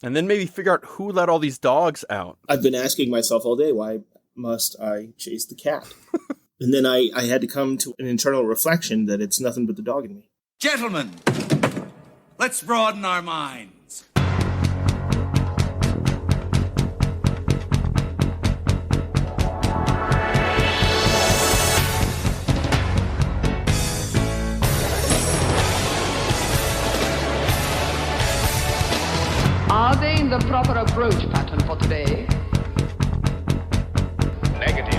And then maybe figure out who let all these dogs out. I've been asking myself all day, why must I chase the cat? And then I had to come to an internal reflection that it's nothing but the dog in me. Gentlemen, let's broaden our minds. Are they in the proper approach pattern for today? Negative.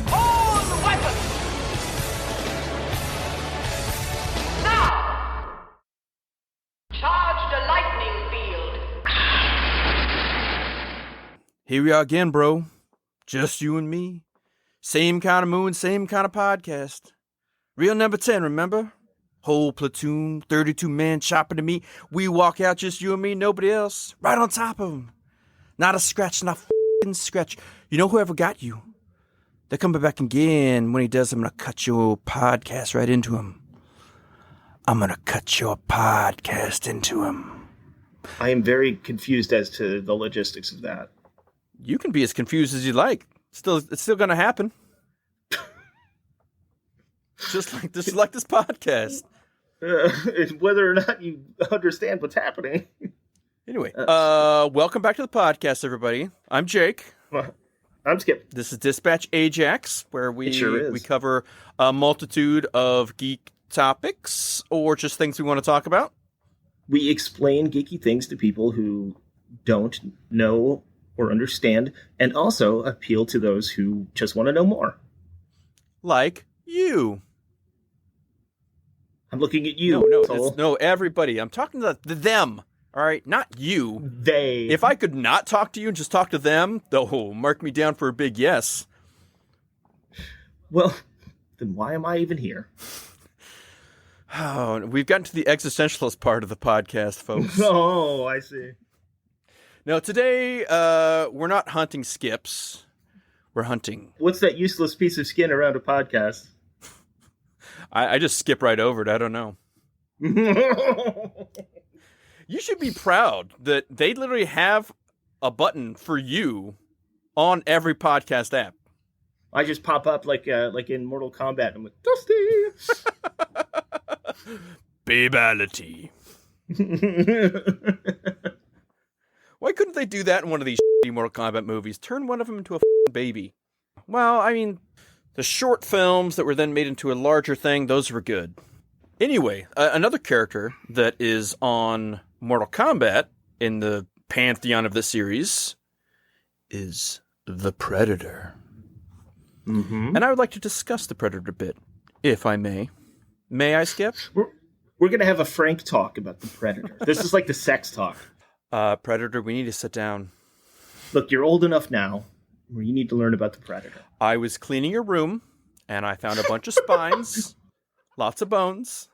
Hold weapons! Now! Charge the lightning field. Here we are again, bro. Just you and me. Same kind of moon, same kind of podcast. Real number 10, remember? Whole platoon, 32 men chopping to meat. We walk out, just you and me, nobody else. Right on top of them. Not a scratch, not a f***ing scratch. You know whoever got you? They're coming back again. When he does, I'm going to cut your podcast right into him. I'm going to cut your podcast into him. I am very confused as to the logistics of that. You can be as confused as you like. It's still going to happen. Just like this podcast. Whether or not you understand what's happening. Anyway, welcome back to the podcast, everybody. I'm Jake. I'm Skip. This is Dispatch Ajax, where we cover a multitude of geek topics or just things we want to talk about. We explain geeky things to people who don't know or understand, and also appeal to those who just want to know more. Like you. I'm looking at you. No, everybody. I'm talking to them. All right, not you. They. If I could not talk to you and just talk to them, though, mark me down for a big yes. Well, then why am I even here? Oh, we've gotten to the existentialist part of the podcast, folks. Oh, I see. No, today we're not hunting skips. We're hunting. What's that useless piece of skin around a podcast? I just skip right over it. I don't know. You should be proud that they literally have a button for you on every podcast app. I just pop up like in Mortal Kombat. I'm like, Dusty! Babality. Why couldn't they do that in one of these shitty Mortal Kombat movies? Turn one of them into a baby. Well, I mean, the short films that were then made into a larger thing, those were good. Anyway, another character that is on Mortal Kombat in the pantheon of the series is the Predator. Mm-hmm. And I would like to discuss the Predator a bit, if I may. May I, Skip? We're going to have a frank talk about the Predator. This is like the sex talk. Predator, we need to sit down. Look, you're old enough now where you need to learn about the Predator. I was cleaning your room, and I found a bunch of spines, lots of bones.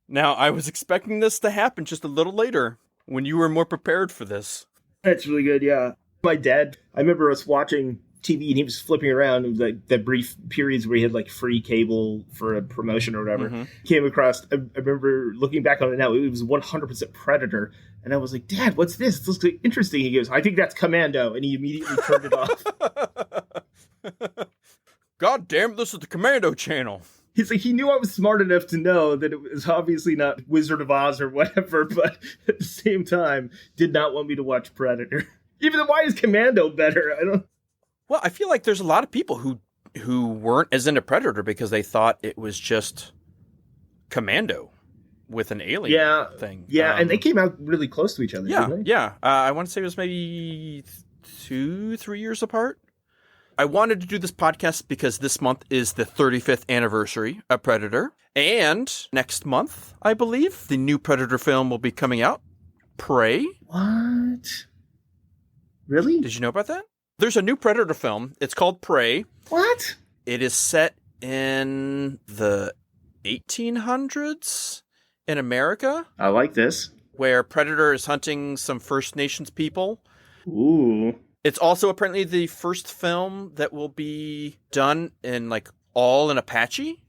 Now, I was expecting this to happen just a little later, when you were more prepared for this. That's really good, yeah. My dad, I remember us watching TV, and he was flipping around. It was like that brief periods where he had like free cable for a promotion or whatever. Mm-hmm. Came across, I remember looking back on it now, it was 100% Predator. And I was like, Dad, what's this? This looks like interesting. He goes, I think that's Commando. And he immediately turned it off. God damn it, this is the Commando channel. He's like, he knew I was smart enough to know that it was obviously not Wizard of Oz or whatever, but at the same time, did not want me to watch Predator. Even though, why is Commando better? I don't. Well, I feel like there's a lot of people who weren't as into Predator because they thought it was just Commando with an alien thing. Yeah, and they came out really close to each other, didn't they? Yeah. I want to say it was maybe 2-3 years apart. I wanted to do this podcast because this month is the 35th anniversary of Predator. And next month, I believe, the new Predator film will be coming out. Prey. What? Really? Did you know about that? There's a new Predator film. It's called Prey. What? It is set in the 1800s in America. I like this. Where Predator is hunting some First Nations people. Ooh. It's also apparently the first film that will be done in all in Apache.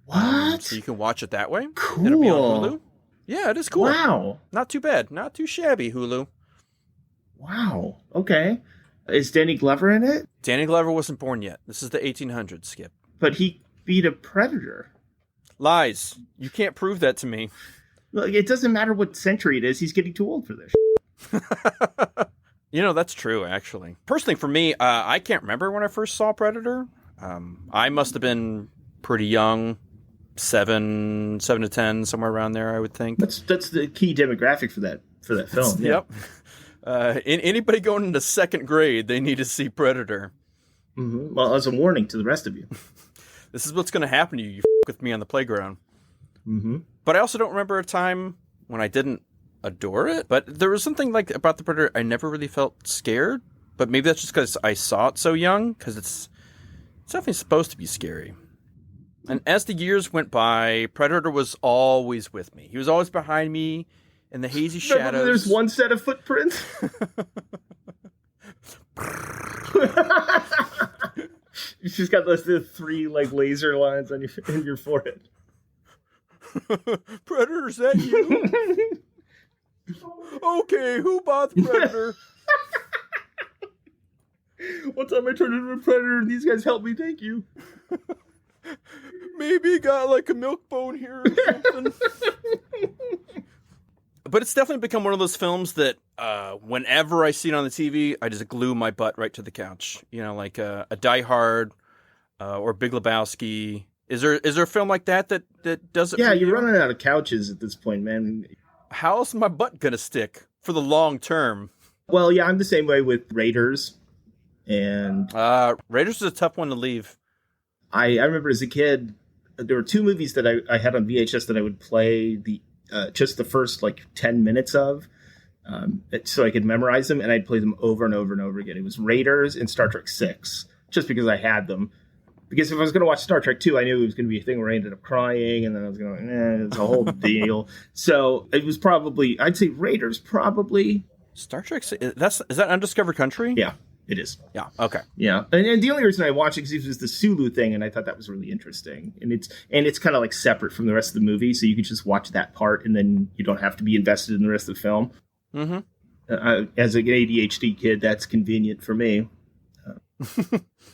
What? So you can watch it that way. Cool. It'll be on Hulu. Yeah, it is cool. Wow. Not too bad. Not too shabby, Hulu. Wow. Okay. Is Danny Glover in it? Danny Glover wasn't born yet. This is the 1800s, Skip. But he beat a predator. Lies. You can't prove that to me. Look, it doesn't matter what century it is. He's getting too old for this. You know, that's true, actually. Personally, for me, I can't remember when I first saw Predator. I must have been pretty young, 7 to 10, somewhere around there, I would think. That's the key demographic for that film. Yeah. Yep. Anybody going into second grade, they need to see Predator. Mm-hmm. Well, as a warning to the rest of you. This is what's going to happen to you. You with me on the playground. Mm-hmm. But I also don't remember a time when I didn't adore it. But there was something like about the Predator, I never really felt scared. But maybe that's just because I saw it so young, because it's definitely supposed to be scary. And as the years went by, Predator was always with me. He was always behind me in the hazy shadows. There's one set of footprints. You just got the 3 like laser lines on your forehead. Predator, is that you? Okay, who bought the Predator? One time I turned into a predator and these guys helped me, thank you. Maybe got like a milk bone here or something. But it's definitely become one of those films that whenever I see it on the TV, I just glue my butt right to the couch. You know, like a Die Hard or Big Lebowski. Is there a film like that does it? Yeah, for you're you? running out of couches at this point, man. How else is my butt gonna stick for the long term? Well, yeah, I'm the same way with Raiders. And Raiders is a tough one to leave. I remember as a kid, there were 2 movies that I had on VHS that I would play just the first like 10 minutes of, so I could memorize them, and I'd play them over and over and over again. It was Raiders and Star Trek 6, just because I had them. Because if I was going to watch Star Trek 2, I knew it was going to be a thing where I ended up crying, and then I was going, it's a whole deal. So it was probably, I'd say Raiders probably. Star Trek, is that Undiscovered Country? Yeah, it is. Yeah, okay. Yeah, and the only reason I watched it is it was the Sulu thing, and I thought that was really interesting. And it's kind of like separate from the rest of the movie, so you could just watch that part, and then you don't have to be invested in the rest of the film. Mm-hmm. As an ADHD kid, that's convenient for me.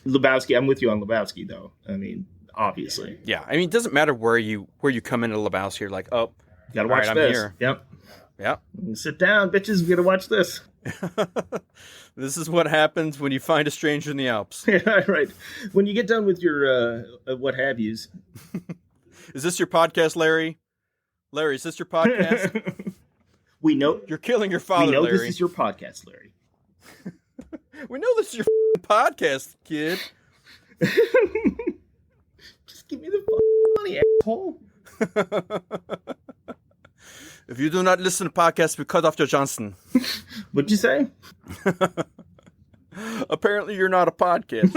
Lebowski, I'm with you on Lebowski, though. I mean, obviously. Yeah, I mean, it doesn't matter where you come into Lebowski. You're like, oh, You gotta watch right, this. I'm here. Yep. Yep. Sit down, bitches. We gotta watch this. This is what happens when you find a stranger in the Alps. Yeah, right. When you get done with your what have yous. Is this your podcast, Larry? Larry, is this your podcast? We know You're killing your father, we know Larry. this is your podcast, Larry. We know this is your podcast, kid. Just give me the money, asshole. If you do not listen to podcasts, we cut off your Johnson. What'd you say? Apparently, you're not a podcast.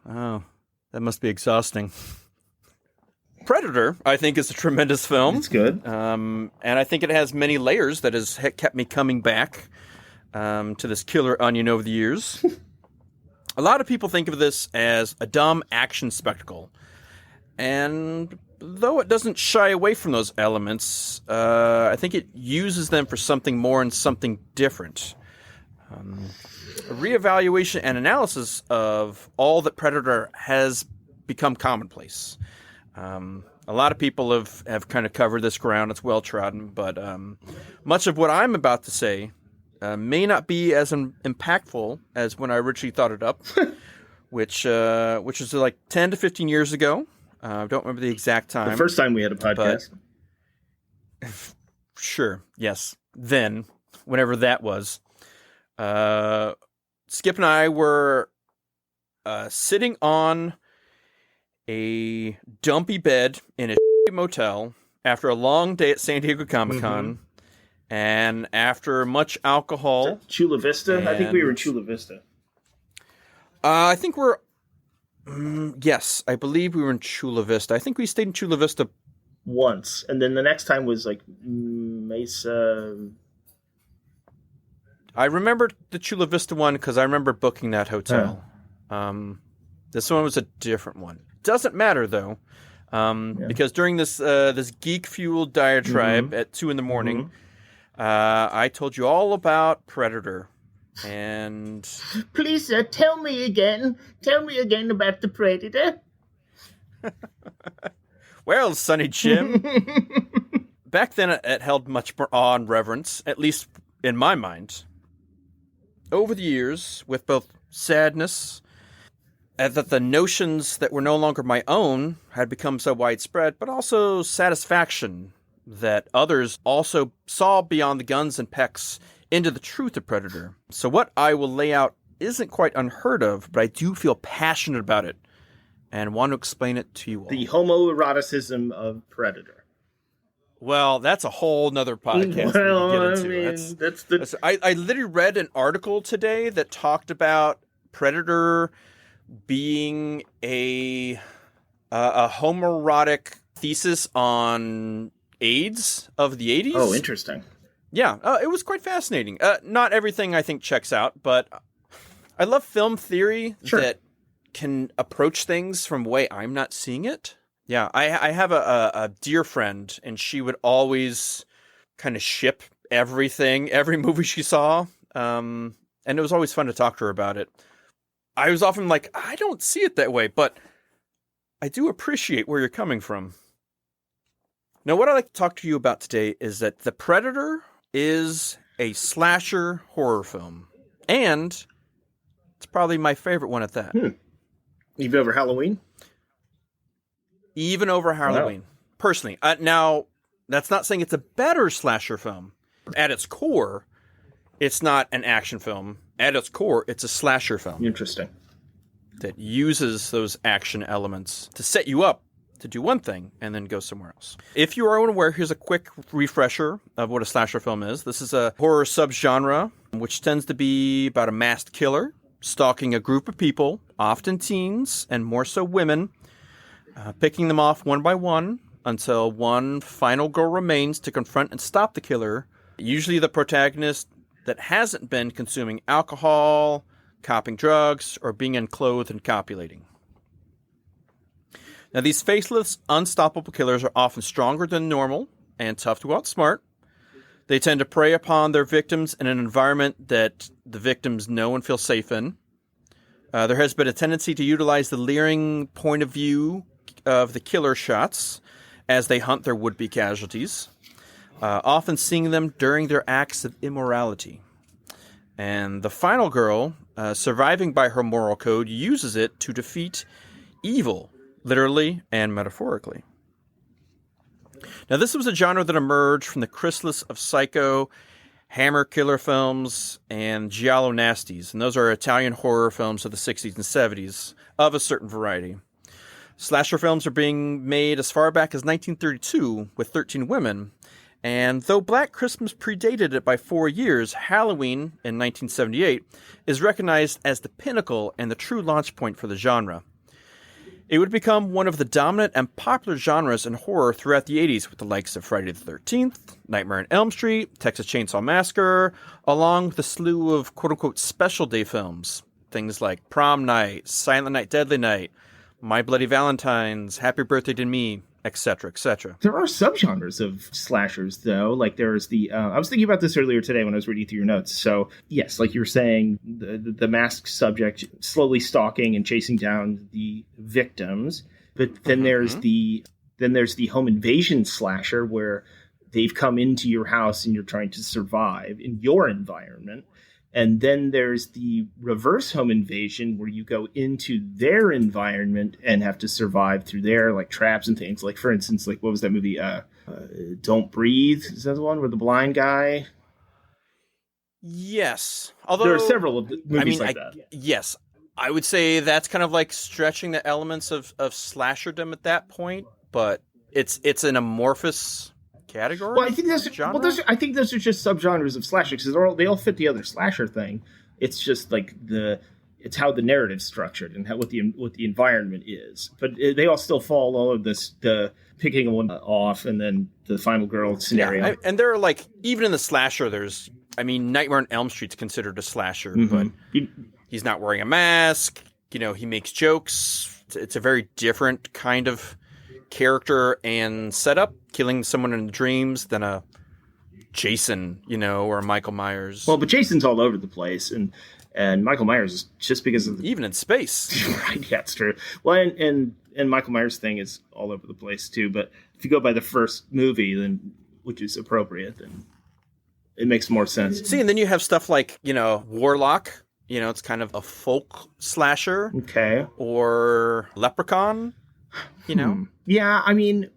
Oh, that must be exhausting. Predator, I think, is a tremendous film. It's good. And I think it has many layers that has kept me coming back to this killer onion over the years. A lot of people think of this as a dumb action spectacle. And though it doesn't shy away from those elements, I think it uses them for something more and something different. A reevaluation and analysis of all that Predator has become commonplace. A lot of people have kind of covered this ground. It's well trodden, but much of what I'm about to say may not be as impactful as when I originally thought it up, which was like 10 to 15 years ago. I don't remember the exact time. The first time we had a podcast. Sure, yes. Then, whenever that was, Skip and I were sitting on a dumpy bed in a motel after a long day at San Diego Comic-Con, and after much alcohol. Chula Vista? I think we were in Chula Vista. I think we're... yes, I believe we were in Chula Vista. I think we stayed in Chula Vista once, and then the next time was like Mesa. I remember the Chula Vista one because I remember booking that hotel. This one was a different one. Doesn't matter though, because during this this geek-fueled diatribe at 2 a.m, I told you all about Predator, and Please, sir, tell me again about the Predator. well, Sonny Jim, back then it held much more awe and reverence, at least in my mind. Over the years, with both sadness that the notions that were no longer my own had become so widespread, but also satisfaction that others also saw beyond the guns and pecs into the truth of Predator. So what I will lay out isn't quite unheard of, but I do feel passionate about it and want to explain it to you all. The homoeroticism of Predator. Well, that's a whole nother podcast. Well, we can get into. that's the... I literally read an article today that talked about Predator being a homoerotic thesis on AIDS of the 80s. Oh, interesting. Yeah, it was quite fascinating. Not everything I think checks out, but I love film theory that can approach things from a way I'm not seeing it. Yeah, I have a dear friend, and she would always kind of ship everything, every movie she saw, and it was always fun to talk to her about it. I was often like, I don't see it that way, but I do appreciate where you're coming from. Now, what I'd like to talk to you about today is that The Predator is a slasher horror film, and it's probably my favorite one at that. Even over Halloween? Even over Halloween. Wow. Personally. Now, that's not saying it's a better slasher film. At its core, it's not an action film. At its core, it's a slasher film. Interesting. That uses those action elements to set you up to do one thing and then go somewhere else. If you are unaware, here's a quick refresher of what a slasher film is. This is a horror subgenre, which tends to be about a masked killer stalking a group of people, often teens and more so women, picking them off one by one until one final girl remains to confront and stop the killer, usually the protagonist that hasn't been consuming alcohol, copping drugs, or being unclothed and copulating. Now, these faceless, unstoppable killers are often stronger than normal and tough to outsmart. They tend to prey upon their victims in an environment that the victims know and feel safe in. There has been a tendency to utilize the leering point of view of the killer shots as they hunt their would-be casualties, often seeing them during their acts of immorality. And the final girl, surviving by her moral code, uses it to defeat evil, literally and metaphorically. Now, this was a genre that emerged from the chrysalis of Psycho, Hammer killer films, and Giallo Nasties, and those are Italian horror films of the 60s and 70s of a certain variety. Slasher films are being made as far back as 1932 with 13 Women, and though Black Christmas predated it by 4 years, Halloween in 1978 is recognized as the pinnacle and the true launch point for the genre. It would become one of the dominant and popular genres in horror throughout the 80s with the likes of Friday the 13th, Nightmare on Elm Street, Texas Chainsaw Massacre, along with a slew of quote-unquote special day films. Things like Prom Night, Silent Night, Deadly Night, My Bloody Valentine's, Happy Birthday to Me, etc., etc. There are subgenres of slashers, though. Like there's the... I was thinking about this earlier today when I was reading through your notes. So, yes, like you were saying, the masked subject slowly stalking and chasing down the victims. But then there's the home invasion slasher where they've come into your house and you're trying to survive in your environment. And then there's the reverse home invasion where you go into their environment and have to survive through their like traps and things. Like, for instance, like what was that movie? Don't Breathe. Is that the one where the blind guy? Yes. Although there are several of movies like that. Yes. I would say that's kind of like stretching the elements of slasherdom at that point, but it's an amorphous category. Well, I think I think those are just subgenres of slasher because they all fit the other slasher thing. It's just like it's how the narrative's structured and what the environment is. But they all still fall all of this the picking one off and then the final girl scenario. Yeah, and there are like even in the slasher, Nightmare on Elm Street's considered a slasher, but he's not wearing a mask. he makes jokes. It's a very different kind of character and setup, killing someone in dreams, than a Jason, or Michael Myers. Well, but Jason's all over the place, and Michael Myers is just because of the... Even in space. Right, yeah, it's true. Well, and Michael Myers' thing is all over the place too. But if you go by the first movie, then which is appropriate, then it makes more sense. See, and then you have stuff like Warlock. It's kind of a folk slasher. Okay. Or Leprechaun. Yeah, I mean.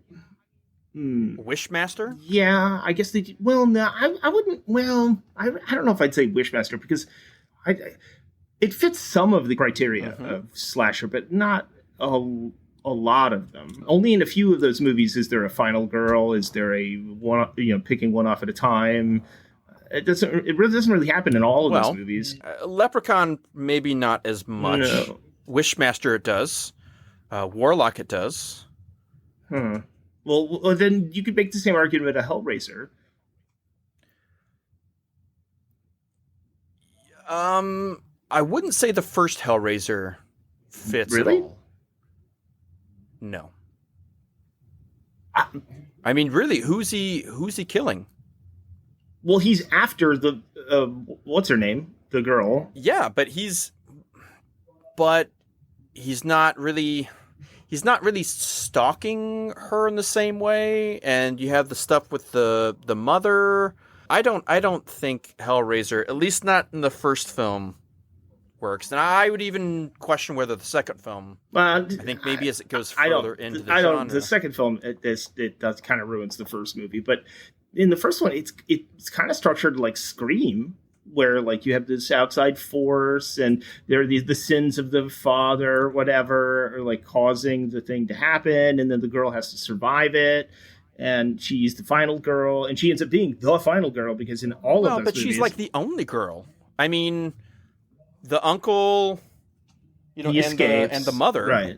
Wishmaster? Yeah, I guess they do. Well, no, I wouldn't. Well, I don't know if I'd say Wishmaster, because it fits some of the criteria of slasher, but not a lot of them. Only in a few of those movies is there a final girl. Is there a one? Picking one off at a time. It really doesn't really happen in all of those movies. Leprechaun, maybe not as much. No. Wishmaster, it does. Warlock, it does. Well, then you could make the same argument about a Hellraiser. I wouldn't say the first Hellraiser fits really? At all. No. I mean, really, who's he killing? Well, he's after the what's her name? The girl. Yeah, but he's not really stalking her in the same way, and you have the stuff with the mother. I don't think Hellraiser, at least not in the first film, works. And I would even question whether the second film. I think maybe as it goes further into the genre. The second film it does kind of ruins the first movie, but in the first one it's kind of structured like Scream, where like you have this outside force and there are the sins of the father or whatever, or like causing the thing to happen, and then the girl has to survive it, and she's the final girl, and she ends up being the final girl because in all of those movies... she's like the only girl. I mean, the uncle, he escapes, and the mother. Right.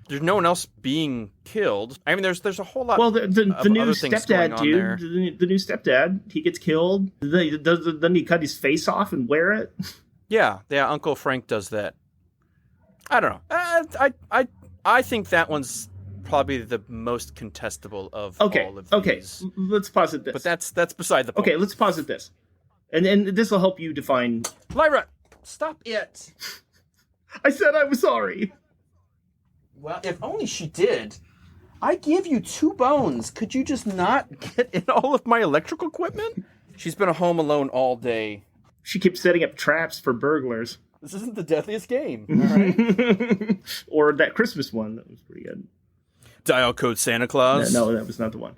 There's no one else being killed. I mean, there's a whole lot. Well, the new other things going stepdad on dude, there. the new stepdad, he gets killed. Doesn't he cut his face off and wear it? Yeah, Uncle Frank does that. I don't know. I think that one's probably the most contestable of all of these. Okay, let's posit this. But that's beside the point. Okay, let's posit this, and this will help you define. Lyra, stop it. I said I was sorry. Well, if only she did. I give you 2 bones. Could you just not get in all of my electrical equipment? She's been home alone all day. She keeps setting up traps for burglars. This isn't the deadliest game, all right? Or that Christmas one. That was pretty good. Dial Code Santa Claus? No, that was not the one.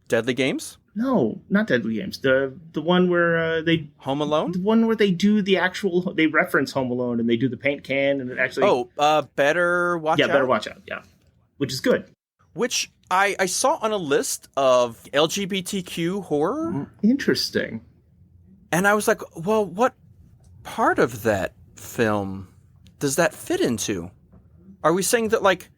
Deadly Games? No, not Deadly Games. The one where they... Home Alone? The one where they do the actual... They reference Home Alone and they do the paint can and it actually... Better Watch Out? Yeah, Better Watch Out, yeah. Which is good. Which I saw on a list of LGBTQ horror. Interesting. And I was like, well, what part of that film does that fit into? Are we saying that, like,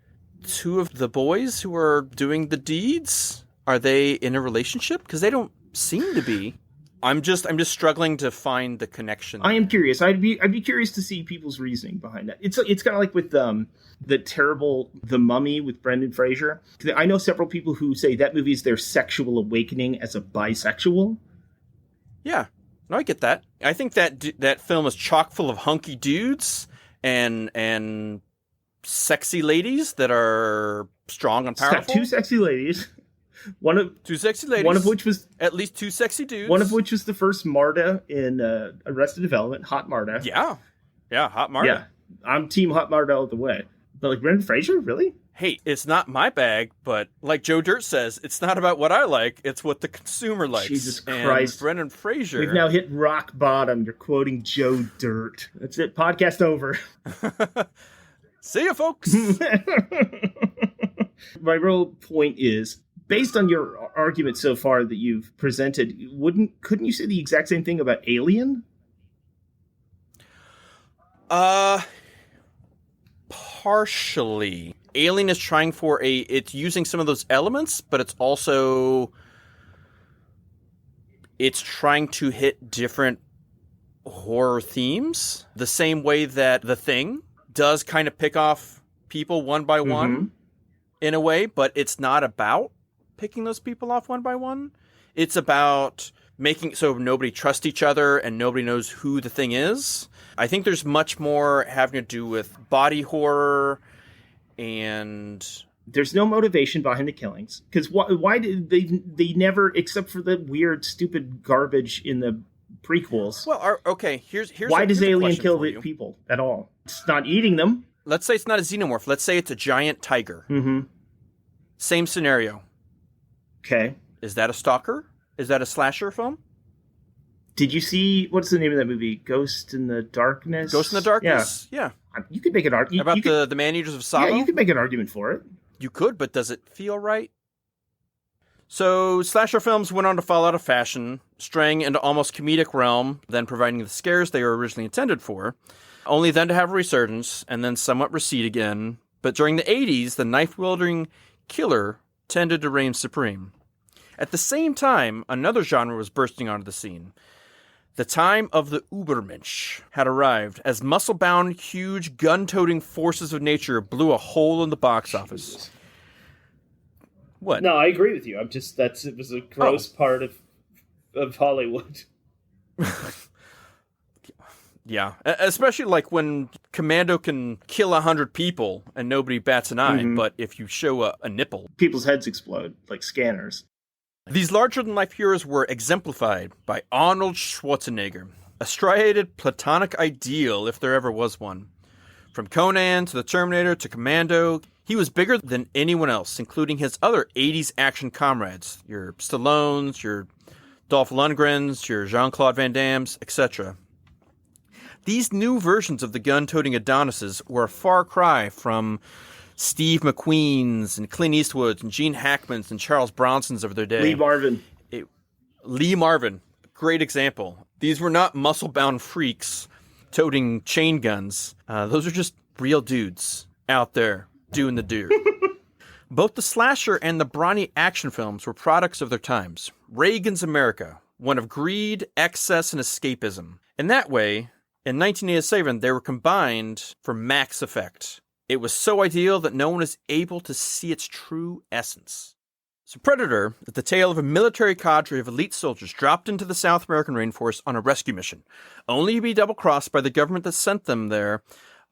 2 of the boys who are doing the deeds, are they in a relationship? Because they don't seem to be. I'm just struggling to find the connection. I am curious. I'd be curious to see people's reasoning behind that. It's kind of like with the terrible The Mummy with Brendan Fraser. I know several people who say that movie is their sexual awakening as a bisexual. Yeah, no, I get that. I think that film is chock full of hunky dudes and sexy ladies that are strong and powerful. It's got 2 sexy ladies. 2 sexy ladies. One of which was at least 2 sexy dudes. One of which was the first Marta in Arrested Development, Hot Marta. Yeah, Hot Marta. Yeah, I'm Team Hot Marta all the way. But like Brendan Fraser, really? Hey, it's not my bag, but like Joe Dirt says, it's not about what I like; it's what the consumer likes. Jesus Christ, and Brendan Fraser. We've now hit rock bottom. You're quoting Joe Dirt. That's it. Podcast over. See ya, folks. My real point is, based on your argument so far that you've presented, couldn't you say the exact same thing about Alien? Partially. Alien is trying for it's using some of those elements, but it's trying to hit different horror themes, the same way that The Thing does kind of pick off people one by one in a way, but it's not about picking those people off one by one. It's about making so nobody trusts each other and nobody knows who the thing is. I think there's much more having to do with body horror, and there's no motivation behind the killings. Because why did they never, except for the weird, stupid garbage in the prequels. Well, okay, here's why does Alien kill the people at all? It's not eating them. Let's say it's not a xenomorph. Let's say it's a giant tiger. Mm-hmm. Same scenario. Okay. Is that a stalker? Is that a slasher film? Did you see, what's the name of that movie? Ghost in the Darkness? Ghost in the Darkness? Yeah. You could make an argument. About the man-eaters of Sodom? Yeah, you could make an argument for it. You could, but does it feel right? So, slasher films went on to fall out of fashion, straying into almost comedic realm, then providing the scares they were originally intended for, only then to have a resurgence, and then somewhat recede again. But during the 80s, the knife-wielding killer tended to reign supreme. At the same time, another genre was bursting onto the scene. The time of the Ubermensch had arrived, as muscle-bound, huge, gun-toting forces of nature blew a hole in the box office. Jesus. What? No, I agree with you. It was a gross part of Hollywood. Yeah, especially like when Commando can kill 100 people and nobody bats an eye, but if you show a nipple, people's heads explode like scanners. These larger-than-life heroes were exemplified by Arnold Schwarzenegger, a striated platonic ideal if there ever was one. From Conan to the Terminator to Commando, he was bigger than anyone else, including his other 80s action comrades, your Stallones, your Dolph Lundgrens, your Jean-Claude Van Dammes, etc. These new versions of the gun-toting Adonises were a far cry from Steve McQueen's and Clint Eastwood's and Gene Hackman's and Charles Bronson's of their day. Lee Marvin. Great example. These were not muscle-bound freaks toting chain guns. Those are just real dudes out there doing the do. Both the slasher and the brawny action films were products of their times. Reagan's America, one of greed, excess, and escapism. In that way, in 1987, they were combined for max effect. It was so ideal that no one is able to see its true essence. So Predator is the tale of a military cadre of elite soldiers dropped into the South American rainforest on a rescue mission, only to be double-crossed by the government that sent them there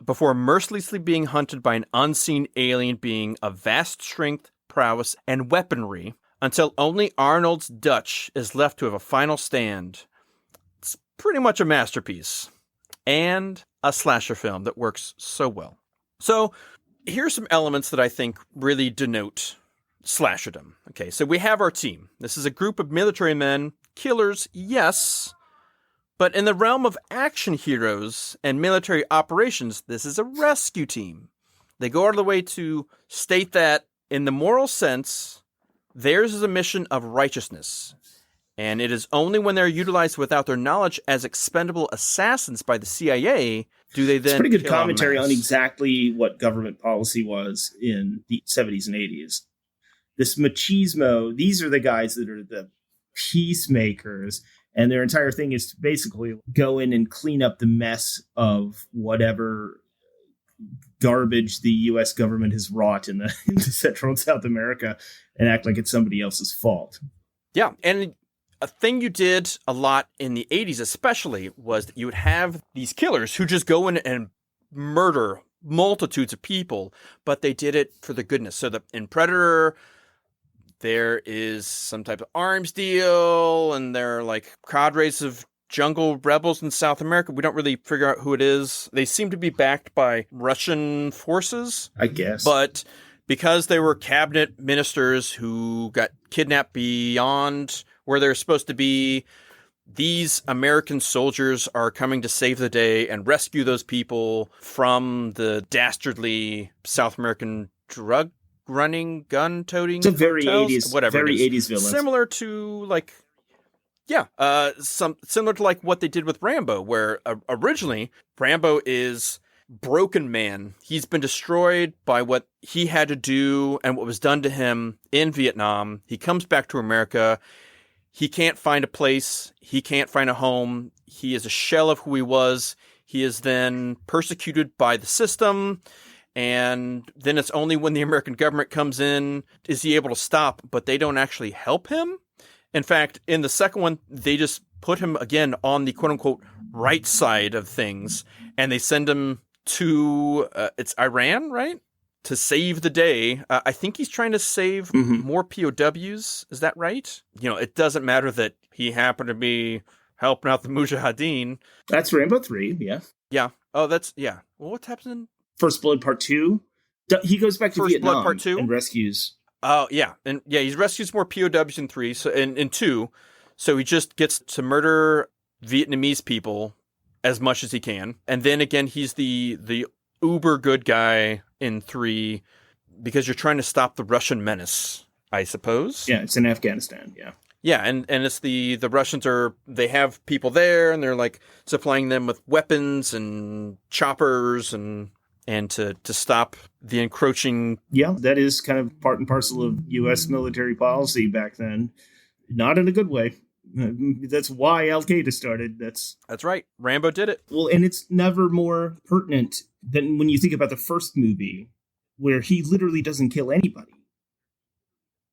before mercilessly being hunted by an unseen alien being of vast strength, prowess, and weaponry, until only Arnold's Dutch is left to have a final stand. It's pretty much a masterpiece, and a slasher film that works so well. So, here's some elements that I think really denote slasherdom. Okay, so we have our team. This is a group of military men, killers, yes, but in the realm of action heroes and military operations, this is a rescue team. They go out of the way to state that, in the moral sense, theirs is a mission of righteousness. And it is only when they're utilized without their knowledge as expendable assassins by the CIA do they then. It's pretty good commentary on exactly what government policy was in the 70s and 80s. This machismo, these are the guys that are the peacemakers, and their entire thing is to basically go in and clean up the mess of whatever garbage the U.S. government has wrought in Central and South America and act like it's somebody else's fault. Yeah, and a thing you did a lot in the 80s especially was that you would have these killers who just go in and murder multitudes of people, but they did it for the goodness. So that in Predator, there is some type of arms deal, and there are like cadres of jungle rebels in South America. We don't really figure out who it is. They seem to be backed by Russian forces, I guess. But because they were cabinet ministers who got kidnapped beyond where they're supposed to be, these American soldiers are coming to save the day and rescue those people from the dastardly South American drug running, gun toting. It's a very cartels, 80s, whatever very it is. 80s villain. Similar to like, similar to like what they did with Rambo, where originally Rambo is broken man. He's been destroyed by what he had to do and what was done to him in Vietnam. He comes back to America. He can't find a place. He can't find a home. he is a shell of who he was. He is then persecuted by the system, and then it's only when the American government comes in is he able to stop, but they don't actually help him. In fact, in the second one, they just put him again on the quote-unquote right side of things, and they send him to, it's Iran, right? To save the day. I think he's trying to save more POWs. Is that right? It doesn't matter that he happened to be helping out the Mujahideen. That's Rambo 3, yeah. Yeah. Oh, that's, yeah. Well, what's happening? First Blood Part 2. He goes back to First Vietnam Blood Part 2? and rescues. Oh, yeah. And yeah, he rescues more POWs in 3, so in 2. So he just gets to murder Vietnamese people as much as he can. And then again, he's the uber good guy in 3 because you're trying to stop the Russian menace, I suppose. Yeah, it's in Afghanistan, yeah. Yeah, and it's the Russians they have people there, and they're like supplying them with weapons and choppers and to stop the encroaching. Yeah, that is kind of part and parcel of U.S. military policy back then. Not in a good way. That's why Al-Qaeda started. That's right. Rambo did it. Well, and it's never more pertinent than when you think about the first movie, where he literally doesn't kill anybody.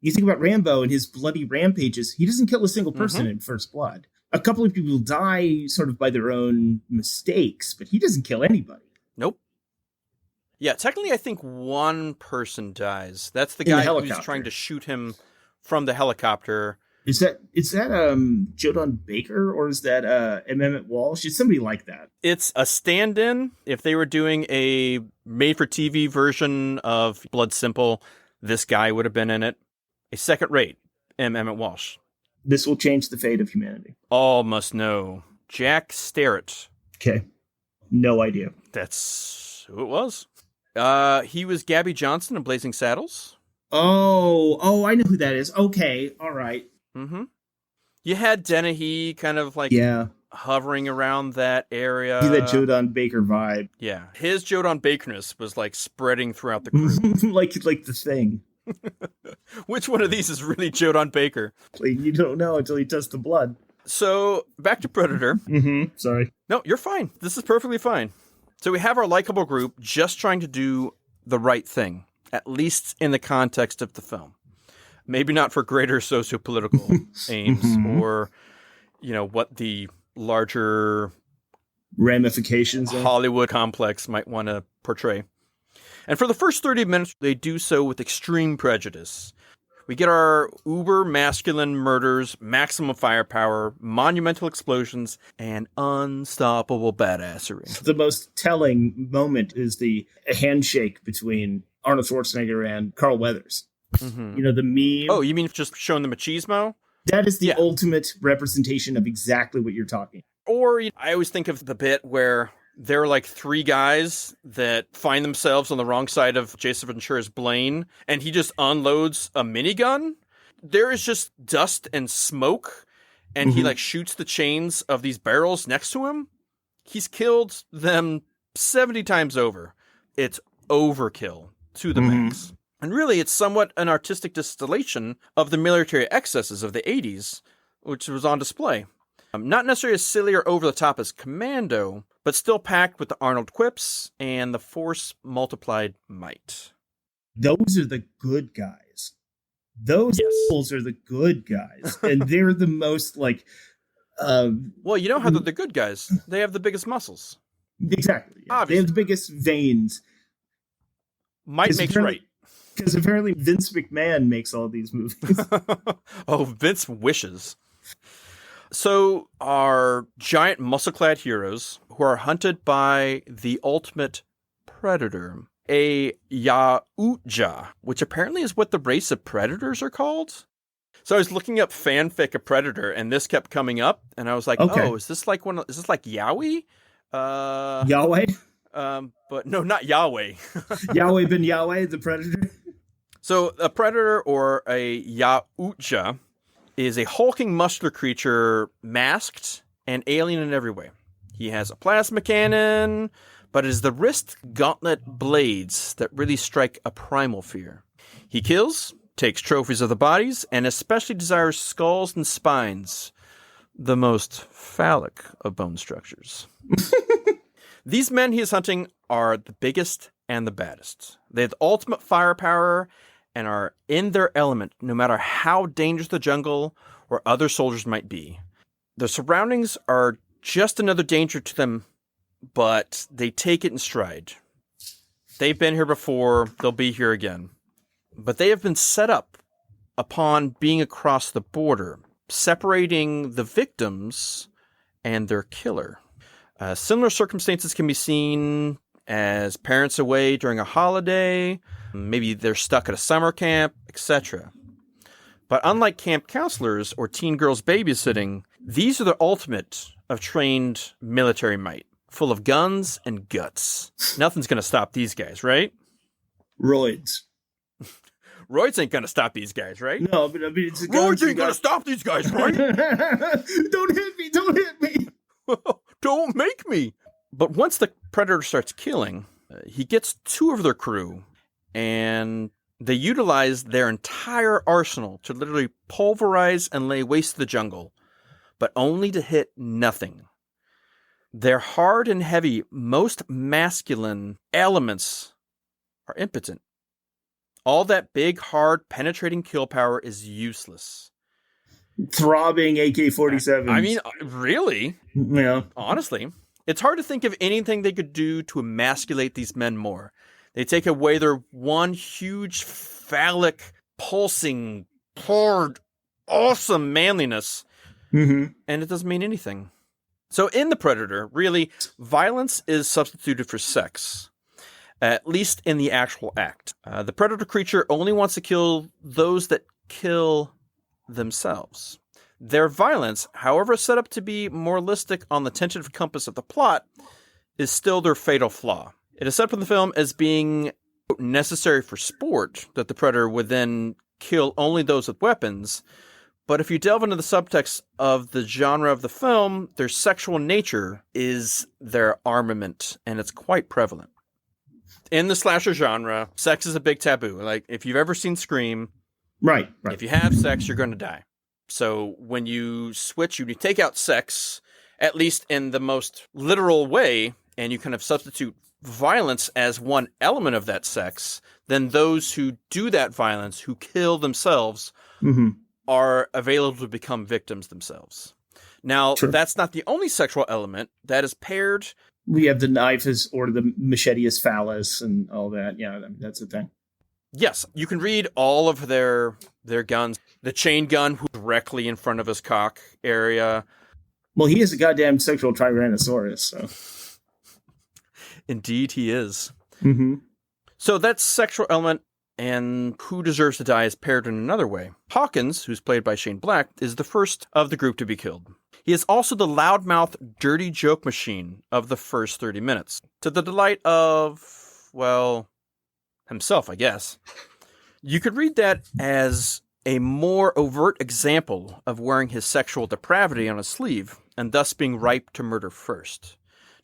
You think about Rambo and his bloody rampages, he doesn't kill a single person in First Blood. A couple of people die sort of by their own mistakes, but he doesn't kill anybody. Nope. Yeah, technically I think one person dies. That's the guy who's trying to shoot him from the helicopter. Is that Jodan Baker, or is that Emmett Walsh? It's somebody like that. It's a stand-in. If they were doing a made-for-TV version of Blood Simple, this guy would have been in it. A second rate, Emmett Walsh. This will change the fate of humanity. All must know. Jack Starrett. Okay. No idea. That's who it was. He was Gabby Johnson in Blazing Saddles. Oh, I know who that is. Okay, all right. Mm-hmm. You had Dennehy kind of like hovering around that area. That Jodan Baker vibe. Yeah. His Jodan Bakerness was like spreading throughout the crew. like the Thing. Which one of these is really Jodan Baker? You don't know until he tests the blood. So, back to Predator. Sorry. No, you're fine. This is perfectly fine. So we have our likable group just trying to do the right thing, at least in the context of the film. Maybe not for greater socio-political aims or, what the larger ramifications of Hollywood complex might want to portray. And for the first 30 minutes, they do so with extreme prejudice. We get our uber-masculine murders, maximum firepower, monumental explosions, and unstoppable badassery. The most telling moment is the handshake between Arnold Schwarzenegger and Carl Weathers. Mm-hmm. The meme. Oh, you mean just showing the machismo? That is the ultimate representation of exactly what you're talking. Or I always think of the bit where there are like 3 guys that find themselves on the wrong side of Jason Ventura's Blaine, and he just unloads a minigun. There is just dust and smoke, and he like shoots the chains of these barrels next to him. He's killed them 70 times over. It's overkill to the max. And really, it's somewhat an artistic distillation of the military excesses of the 80s, which was on display. Not necessarily as silly or over the top as Commando, but still packed with the Arnold quips and the force multiplied might. Those are the good guys. Those fools are the good guys. And they're the most like... well, you know how they're the good guys. They have the biggest muscles. Exactly. Yeah. They have the biggest veins. Might makes right. Because apparently Vince McMahon makes all these movies. Oh, Vince wishes. So our giant muscle-clad heroes who are hunted by the ultimate predator, a Yautja, which apparently is what the race of predators are called. So I was looking up fanfic of Predator, and this kept coming up, and I was like, "Oh, is this like Yowie? Yahweh? But no, not Yahweh. Yahweh ben Yahweh, the Predator. So a predator or a Yautja is a hulking muscular creature, masked and alien in every way. He has a plasma cannon, but it is the wrist gauntlet blades that really strike a primal fear. He kills, takes trophies of the bodies, and especially desires skulls and spines, the most phallic of bone structures. These men he is hunting are the biggest and the baddest. They have the ultimate firepower and are in their element no matter how dangerous the jungle or other soldiers might be. Their surroundings are just another danger to them, but they take it in stride. They've been here before, they'll be here again. But they have been set up upon being across the border, separating the victims and their killer. Similar circumstances can be seen as parents away during a holiday, maybe they're stuck at a summer camp, etc. But unlike camp counselors or teen girls babysitting, these are the ultimate of trained military might, full of guns and guts. Nothing's going to stop these guys, right? Roids. Roids ain't going to stop these guys, right? No, but I mean, it's a Roids ain't going to stop these guys, right? Don't hit me! Don't hit me! Don't make me! But once the Predator starts killing, he gets two of their crew, and they utilize their entire arsenal to literally pulverize and lay waste to the jungle, but only to hit nothing. Their hard and heavy, most masculine elements are impotent. All that big, hard, penetrating kill power is useless. Throbbing AK-47. I mean, really? Yeah. Honestly, it's hard to think of anything they could do to emasculate these men more. They take away their one huge, phallic, pulsing, hard, awesome manliness, and it doesn't mean anything. So in The Predator, really, violence is substituted for sex, at least in the actual act. The Predator creature only wants to kill those that kill themselves. Their violence, however set up to be moralistic on the tentative compass of the plot, is still their fatal flaw. It is set up in the film as being necessary for sport, that the Predator would then kill only those with weapons. But if you delve into the subtext of the genre of the film, their sexual nature is their armament, and it's quite prevalent. In the slasher genre, sex is a big taboo. Like, if you've ever seen Scream, Right. if you have sex, you're going to die. So when you switch, you take out sex, at least in the most literal way, and you kind of substitute violence as one element of that sex, then those who do that violence, who kill themselves, are available to become victims themselves. Now, that's not the only sexual element that is paired. We have the knife or the machete phallus and all that. Yeah, that's the thing. Yes, you can read all of their guns. The chain gun directly in front of his cock area. Well, he is a goddamn sexual Tyrannosaurus, so. Indeed, he is. Mm-hmm. So that sexual element and who deserves to die is paired in another way. Hawkins, who's played by Shane Black, is the first of the group to be killed. He is also the loudmouth, dirty joke machine of the first 30 minutes, to the delight of, well, himself, I guess. You could read that as a more overt example of wearing his sexual depravity on his sleeve, and thus being ripe to murder first,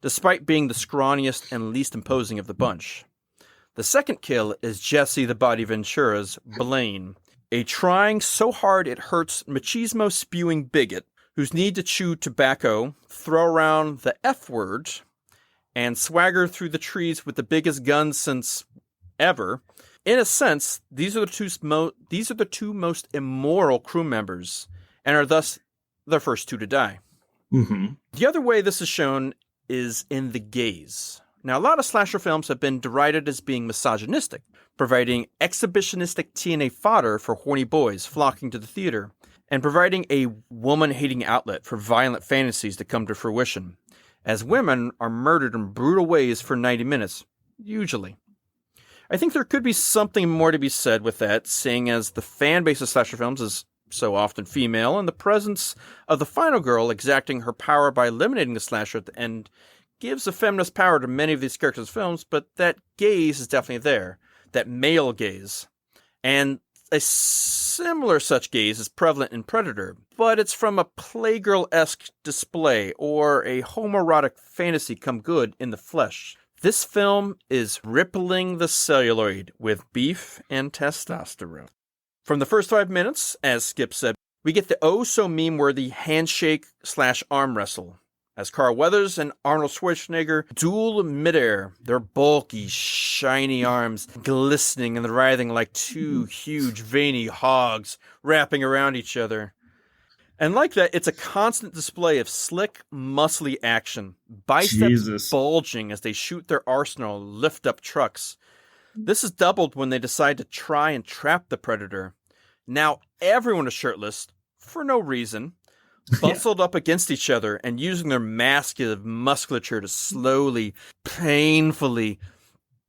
despite being the scrawniest and least imposing of the bunch. The second kill is Jesse the Body Ventura's Blaine, a trying so hard it hurts machismo-spewing bigot whose need to chew tobacco, throw around the F word, and swagger through the trees with the biggest guns since ever. In a sense, these are the two most immoral crew members, and are thus the first two to die. Mm-hmm. The other way this is shown is in the gaze. Now, a lot of slasher films have been derided as being misogynistic, providing exhibitionistic TNA fodder for horny boys flocking to the theater, and providing a woman-hating outlet for violent fantasies to come to fruition, as women are murdered in brutal ways for 90 minutes, usually. I think there could be something more to be said with that, seeing as the fan base of slasher films is so often female, and the presence of the final girl exacting her power by eliminating the slasher at the end gives a feminist power to many of these characters' films, but that gaze is definitely there, that male gaze. And a similar such gaze is prevalent in Predator, but it's from a Playgirl-esque display or a homoerotic fantasy come good in the flesh. This film is rippling the celluloid with beef and testosterone. From the first 5 minutes, as Skip said, We get the oh-so-meme-worthy handshake/arm wrestle as Carl Weathers and Arnold Schwarzenegger duel midair, their bulky, shiny arms glistening and writhing like two huge, veiny hogs wrapping around each other. And like that, it's a constant display of slick, muscly action, biceps bulging as they shoot their arsenal, lift up trucks. This is doubled when they decide to try and trap the Predator. Now everyone is shirtless, for no reason, bustled up against each other and using their musculature to slowly, painfully,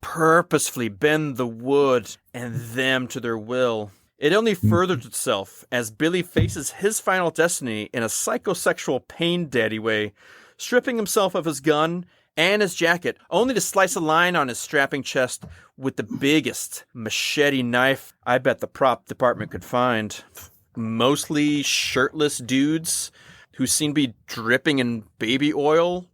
purposefully bend the wood and them to their will. It only furthers itself as Billy faces his final destiny in a psychosexual pain daddy way, stripping himself of his gun and his jacket, only to slice a line on his strapping chest with the biggest machete knife I bet the prop department could find. Mostly shirtless dudes who seem to be dripping in baby oil,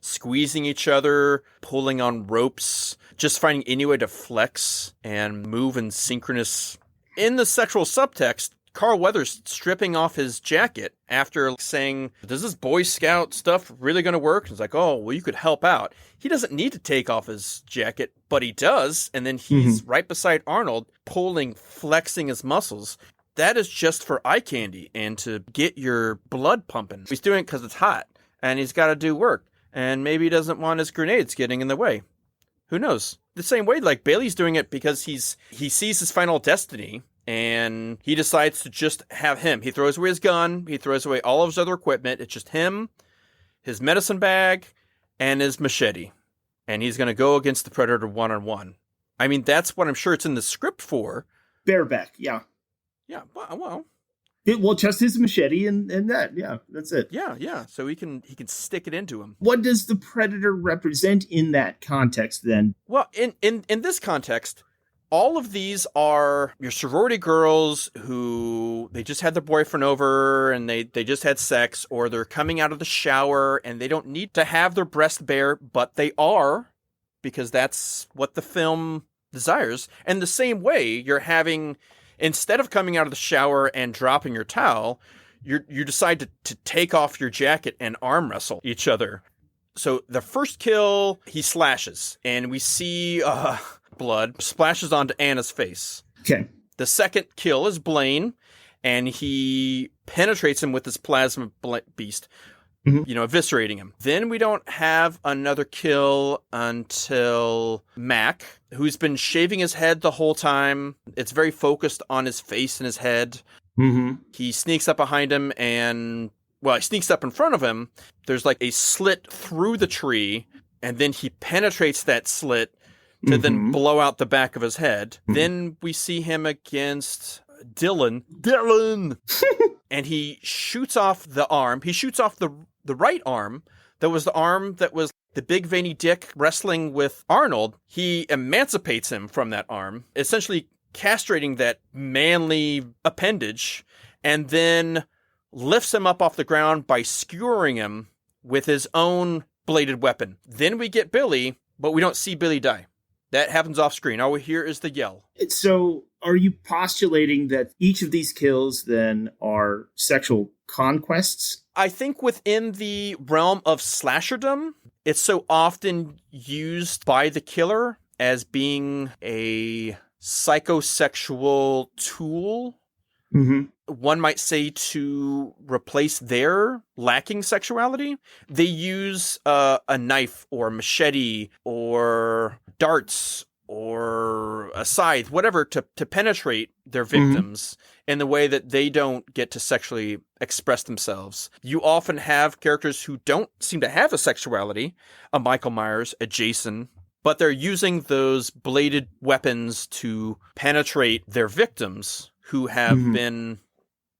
squeezing each other, pulling on ropes, just finding any way to flex and move in synchronous. In the sexual subtext, Carl Weathers stripping off his jacket after saying, does this Boy Scout stuff really going to work? It's like, oh, well, you could help out. He doesn't need to take off his jacket, but he does. And then he's right beside Arnold, pulling, flexing his muscles. That is just for eye candy and to get your blood pumping. He's doing it because it's hot and he's got to do work. And maybe he doesn't want his grenades getting in the way. Who knows? The same way, like Bailey's doing it because he sees his final destiny and he decides to just have him. He throws away his gun. He throws away all of his other equipment. It's just him, his medicine bag, and his machete. And he's going to go against the Predator one-on-one. I mean, that's what I'm sure it's in the script for. Bareback, yeah. Yeah, well. Well, just his machete and that, yeah, that's it. Yeah. So he can stick it into him. What does the Predator represent in that context then? Well, in this context, all of these are your sorority girls who they just had their boyfriend over and they just had sex, or they're coming out of the shower and they don't need to have their breast bare, but they are, because that's what the film desires. And the same way you're having, instead of coming out of the shower and dropping your towel, you decide to take off your jacket and arm wrestle each other. So the first kill, he slashes, and we see blood splashes onto Anna's face. Okay. The second kill is Blaine, and he penetrates him with his plasma beast, eviscerating him. Then we don't have another kill until Mac, who's been shaving his head the whole time. It's very focused on his face and his head. He sneaks up behind him and, he sneaks up in front of him. There's like a slit through the tree, and then he penetrates that slit to then blow out the back of his head. Then we see him against Dylan, and he shoots off the arm. He shoots off the right arm. That was the arm that was the big veiny dick wrestling with Arnold. He emancipates him from that arm, essentially castrating that manly appendage, and then lifts him up off the ground by skewering him with his own bladed weapon. Then we get Billy, but we don't see Billy die. That happens off screen. All we hear is the yell. So are you postulating that each of these kills then are sexual conquests? I think within the realm of slasherdom, it's so often used by the killer as being a psychosexual tool. One might say to replace their lacking sexuality. They use a knife or a machete or darts or a scythe, whatever, to penetrate their victims in the way that they don't get to sexually express themselves. You often have characters who don't seem to have a sexuality, a Michael Myers, a Jason, but they're using those bladed weapons to penetrate their victims who have been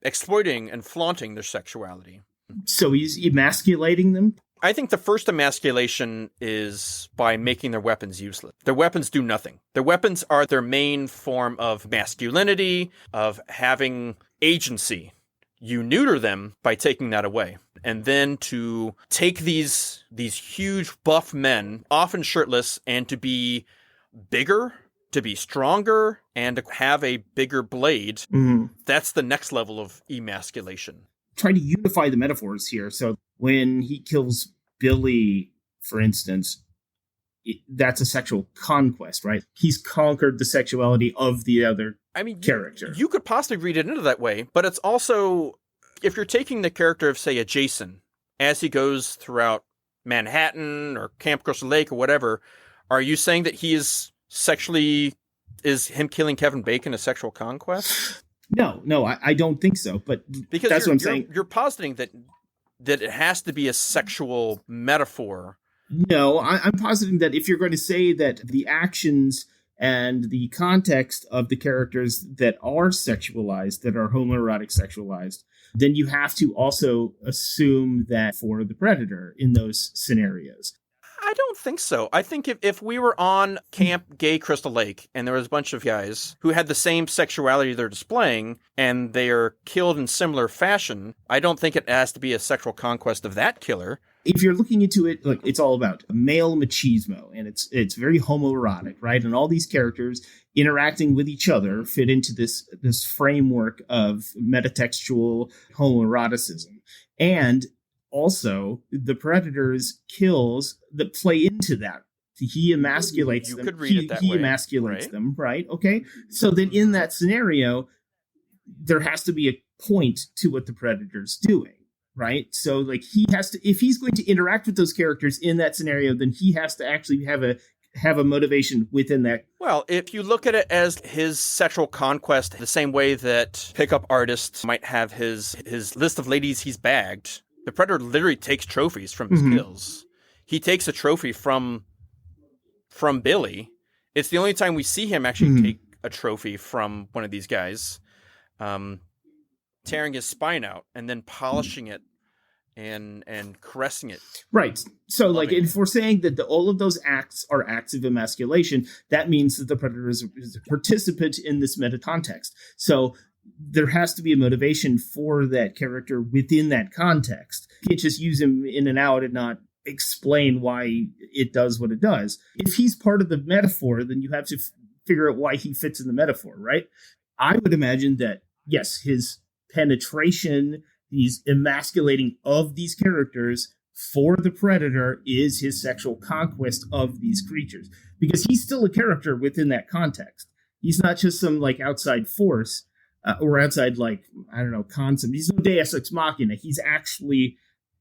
exploiting and flaunting their sexuality. So he's emasculating them? I think the first emasculation is by making their weapons useless. Their weapons do nothing. Their weapons are their main form of masculinity, of having agency. You neuter them by taking that away. And then to take these huge buff men, often shirtless, and to be bigger, to be stronger and to have a bigger blade. That's the next level of emasculation. Trying to unify the metaphors here. So when he kills Billy, for instance, that's a sexual conquest, right? He's conquered the sexuality of the other character. You could possibly read it into that way, but it's also, if you're taking the character of, say, a Jason, as he goes throughout Manhattan or Camp Crystal Lake or whatever, are you saying that he is him killing Kevin Bacon a sexual conquest? No, I don't think so. But because that's what I'm saying. You're positing that it has to be a sexual metaphor. No, I'm positing that if you're going to say that the actions and the context of the characters that are sexualized, that are homoerotic sexualized, then you have to also assume that for the predator in those scenarios. I don't think so. I think if we were on Camp Gay Crystal Lake and there was a bunch of guys who had the same sexuality they're displaying and they are killed in similar fashion, I don't think it has to be a sexual conquest of that killer. If you're looking into it, look, it's all about male machismo, and it's very homoerotic, right? And all these characters interacting with each other fit into this framework of metatextual homoeroticism. And also, the Predator's kills that play into that. He emasculates them. You could read it that way. He emasculates them, right? Okay. So then in that scenario, there has to be a point to what the Predator's doing, right? So like he has to, if he's going to interact with those characters in that scenario, then he has to actually have a motivation within that. Well, if you look at it as his sexual conquest, the same way that pickup artists might have his list of ladies he's bagged, the Predator literally takes trophies from his kills. He takes a trophy from Billy. It's the only time we see him actually take a trophy from one of these guys, tearing his spine out and then polishing it and caressing it. Right. So like if we're saying that all of those acts are acts of emasculation, that means that the Predator is a participant in this meta context. So there has to be a motivation for that character within that context. You can't just use him in and out and not explain why it does what it does. If he's part of the metaphor, then you have to figure out why he fits in the metaphor, right? I would imagine that, yes, his penetration, he's emasculating of these characters for the Predator is his sexual conquest of these creatures. Because he's still a character within that context. He's not just some like outside force. Or outside, like, I don't know, concept. He's no Deus Ex Machina. He's actually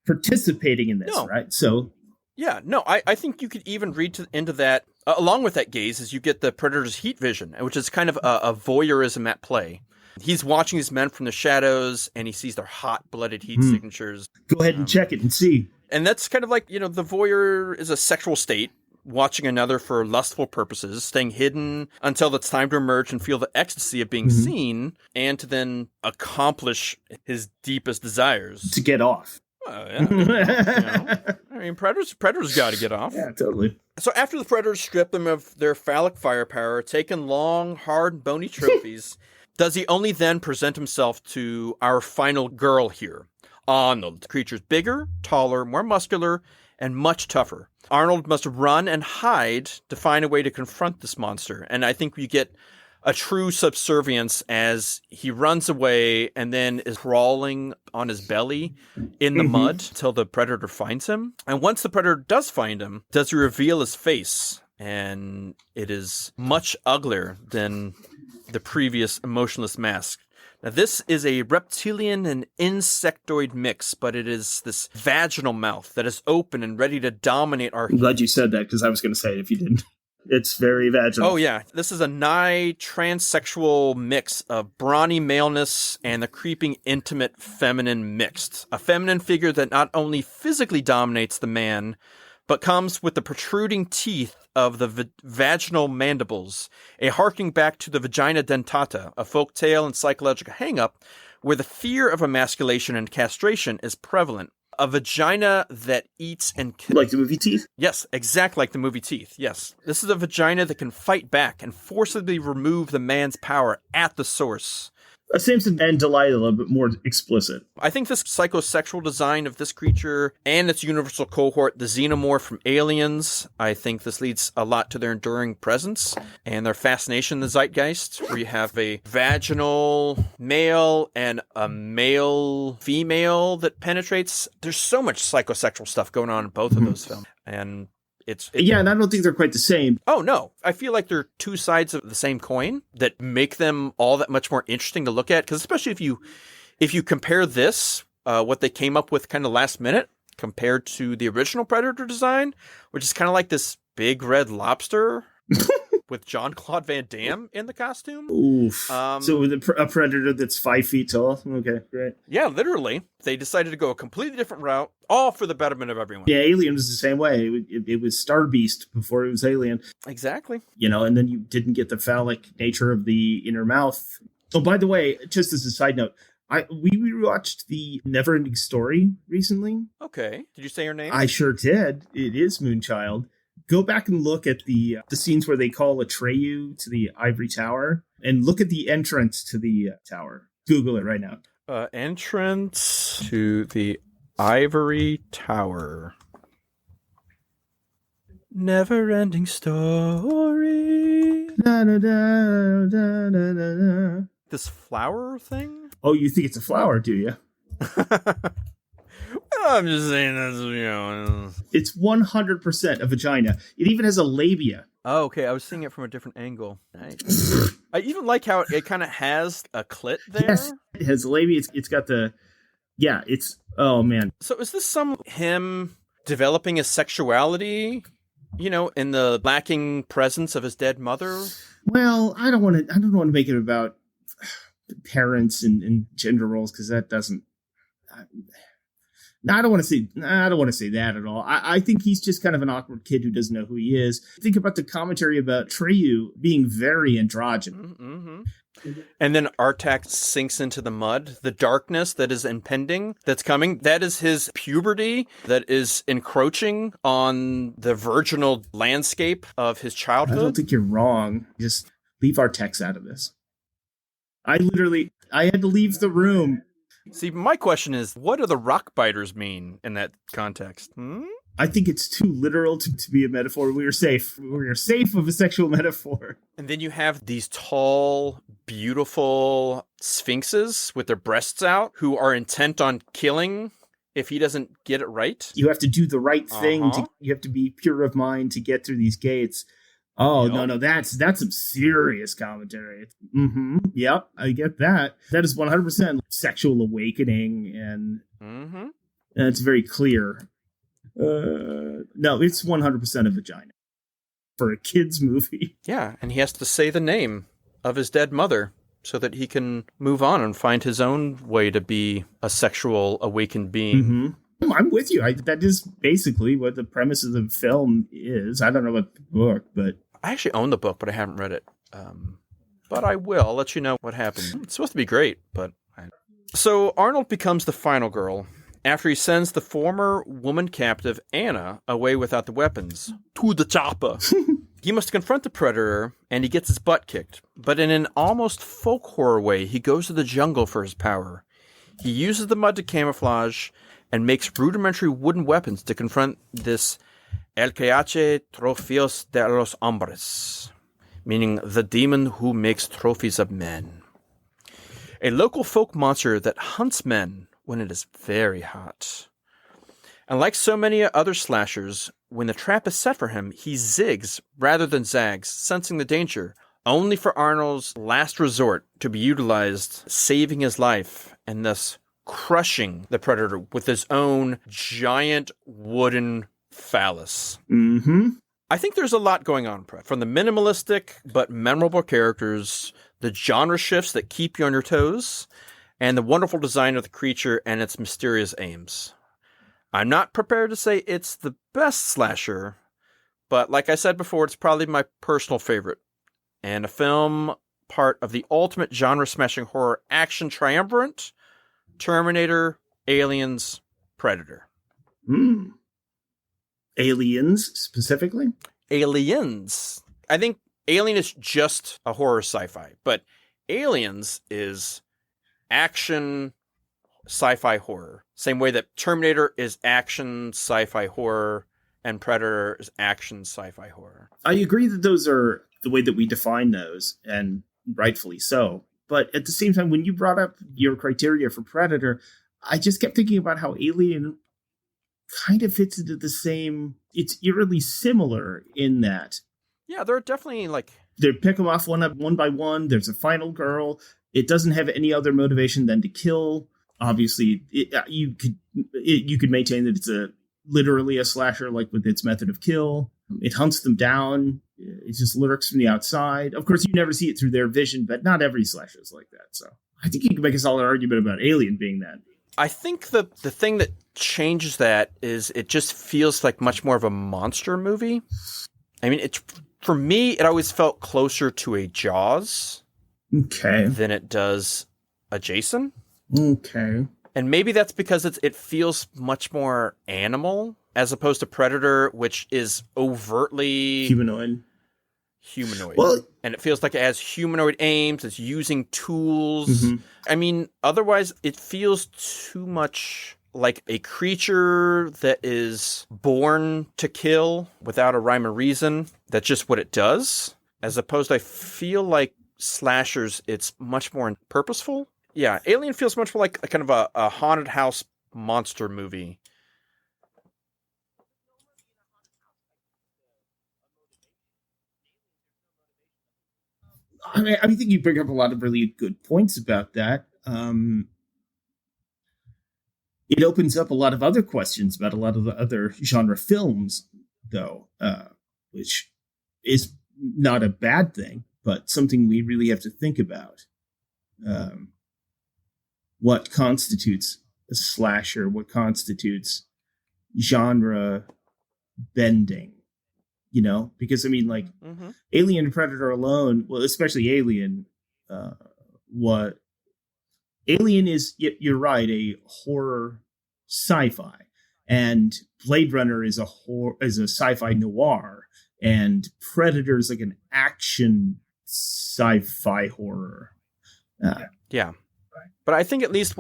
participating in this, right? So, yeah, no, I think you could even read into that, along with that gaze, is you get the Predator's heat vision, which is kind of a voyeurism at play. He's watching these men from the shadows, and he sees their hot-blooded heat signatures. Go ahead and check it and see. And that's kind of like, the voyeur is a sexual state, watching another for lustful purposes, staying hidden until it's time to emerge and feel the ecstasy of being seen, and to then accomplish his deepest desires. To get off. I mean, Predators got to get off. Yeah, totally. So after the Predators strip them of their phallic firepower, taking long, hard, and bony trophies, does he only then present himself to our final girl here? Arnold. The creature's bigger, taller, more muscular, and much tougher. Arnold must run and hide to find a way to confront this monster. And I think we get a true subservience as he runs away and then is crawling on his belly in the mud till the Predator finds him. And once the Predator does find him, does he reveal his face? And it is much uglier than the previous emotionless mask. Now, this is a reptilian and insectoid mix, but it is this vaginal mouth that is open and ready to dominate our... I'm glad you said that, because I was going to say it if you didn't. It's very vaginal. Oh, yeah. This is a nigh transsexual mix of brawny maleness and the creeping intimate feminine mixed. A feminine figure that not only physically dominates the man, but comes with the protruding teeth of the vaginal mandibles, a harking back to the vagina dentata, a folk tale and psychological hang-up where the fear of emasculation and castration is prevalent. A vagina that eats and kills. Like the movie Teeth? Yes, exactly like the movie Teeth, yes. This is a vagina that can fight back and forcibly remove the man's power at the source. Samson and Delilah a little bit more explicit. I think this psychosexual design of this creature and its universal cohort, the xenomorph from Aliens, I think this leads a lot to their enduring presence and their fascination in the zeitgeist, where you have a vaginal male and a male female that penetrates. There's so much psychosexual stuff going on in both of those films. And yeah, and I don't think they're quite the same. Oh, no. I feel like they're two sides of the same coin that make them all that much more interesting to look at. Because especially if you compare this, what they came up with kind of last minute, compared to the original Predator design, which is kind of like this big red lobster with Jean-Claude Van Damme in the costume. Oof. So with a Predator that's 5 feet tall. Okay, great. Yeah, literally. They decided to go a completely different route, all for the betterment of everyone. Yeah, Alien was the same way. It was Star Beast before it was Alien. Exactly. And then you didn't get the phallic nature of the inner mouth. Oh, by the way, just as a side note, we rewatched the Neverending Story recently. Okay. Did you say her name? I sure did. It is Moonchild. Go back and look at the scenes where they call Atreyu to the Ivory Tower, and look at the entrance to the tower. Google it right now. Entrance to the Ivory Tower. Never-ending story. Da, da, da, da, da, da. This flower thing? Oh, you think it's a flower, do you? I'm just saying that's, It's 100% a vagina. It even has a labia. Oh, okay. I was seeing it from a different angle. Nice. I even like how it kind of has a clit there. Yes, it has a labia. It's got the... Yeah, it's... Oh, man. So is this him developing his sexuality, in the lacking presence of his dead mother? Well, I don't want to make it about parents and gender roles, because that doesn't... I don't want to say that at all. I think he's just kind of an awkward kid who doesn't know who he is. Think about the commentary about Treyu being very androgynous. Mm-hmm. And then Artak sinks into the mud. The darkness that is impending, that's coming, that is his puberty that is encroaching on the virginal landscape of his childhood. I don't think you're wrong. Just leave Artax out of this. I had to leave the room. See, my question is, what do the rock biters mean in that context? I think it's too literal to be a metaphor. We are safe. We are safe of a sexual metaphor. And then you have these tall, beautiful sphinxes with their breasts out who are intent on killing if he doesn't get it right. You have to do the right thing. You have to be pure of mind to get through these gates. Oh, yep. No, that's some serious commentary. Mm-hmm. Yep, I get that. That is 100% sexual awakening, and it's very clear. No, it's 100% a vagina for a kid's movie. Yeah, and he has to say the name of his dead mother so that he can move on and find his own way to be a sexual awakened being. Mm-hmm. I'm with you. That is basically what the premise of the film is. I don't know about the book, but... I actually own the book, but I haven't read it. But I will. I'll let you know what happens. It's supposed to be great, but... So Arnold becomes the final girl after he sends the former woman captive, Anna, away without the weapons. To the chopper. He must confront the Predator, and he gets his butt kicked. But in an almost folk horror way, he goes to the jungle for his power. He uses the mud to camouflage and makes rudimentary wooden weapons to confront this El Cayache Trofios de los Hombres, meaning the demon who makes trophies of men. A local folk monster that hunts men when it is very hot. And like so many other slashers, when the trap is set for him, he zigs rather than zags, sensing the danger, only for Arnold's last resort to be utilized, saving his life, and thus crushing the Predator with his own giant wooden phallus. Mm-hmm. I think there's a lot going on, from the minimalistic but memorable characters, the genre shifts that keep you on your toes, and the wonderful design of the creature and its mysterious aims. I'm not prepared to say it's the best slasher, but like I said before, it's probably my personal favorite, and a film part of the ultimate genre-smashing horror action triumvirate: Terminator, Aliens, Predator. Aliens, specifically? Aliens. I think Alien is just a horror sci-fi, but Aliens is action sci-fi horror. Same way that Terminator is action sci-fi horror and Predator is action sci-fi horror. I agree that those are the way that we define those, and rightfully so. But at the same time, when you brought up your criteria for Predator, I just kept thinking about how Alien kind of fits into the same. It's eerily similar in that. Yeah, there are definitely like They pick them off one by one. There's a final girl. It doesn't have any other motivation than to kill. Obviously, you could maintain that it's literally a slasher, like with its method of kill. It hunts them down. It just lurks from the outside. Of course, you never see it through their vision, but not every slasher is like that. So I think you can make a solid argument about Alien being that. I think the thing that changes that is it just feels like much more of a monster movie. I mean, for me, it always felt closer to a Jaws Okay. than it does a Jason. Okay. And maybe that's because it feels much more animal as opposed to Predator, which is overtly Humanoid. Well, and it feels like it has humanoid aims. It's using tools. Mhm. I mean, otherwise, it feels too much like a creature that is born to kill without a rhyme or reason. That's just what it does. As opposed to, I feel like slashers, it's much more purposeful. Yeah, Alien feels much more like a kind of a haunted house monster movie. I think you bring up a lot of really good points about that. It opens up a lot of other questions about a lot of the other genre films, though, which is not a bad thing, but something we really have to think about. What constitutes a slasher? What constitutes genre bending? You know, because I mean, like Alien and Predator alone, well, especially Alien, what Alien is, you're right, a horror sci-fi, and Blade Runner is a sci-fi noir, and Predator is like an action sci-fi horror. Yeah. But I think at least